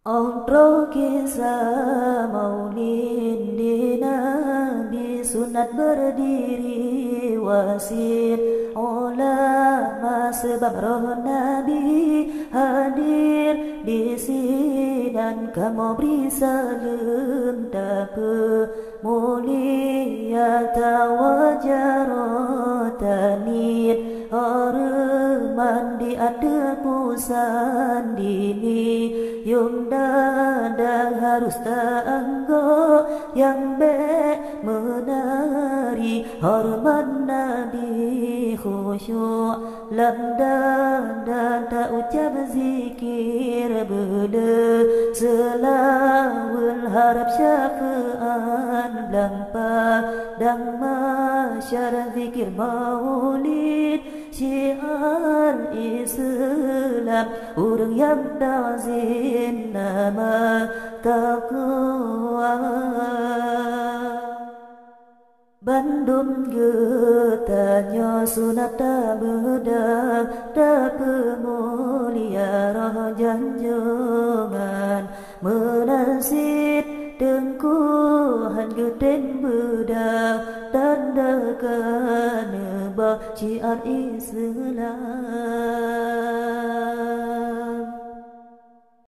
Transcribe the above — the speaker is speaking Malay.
Untuk kisah maulid di Nabi, sunat berdiri wasit ulama sebab roh Nabi hadir di sini dan kamu beri salam tak mulia tawajar tanir orang di ada pusan dini yum dada harus tanggo yang menari hormat Nabi khusyuk lam dada tak ucap zikir beda selawul harap syafaat lampa dan masyar zikir maulid syiar Islam orang yang nazin nama taqwa Bandung getanya sunat beda pemulia roh janjungan menasit dengkuhan geden beda tanda kaneba syiar Islam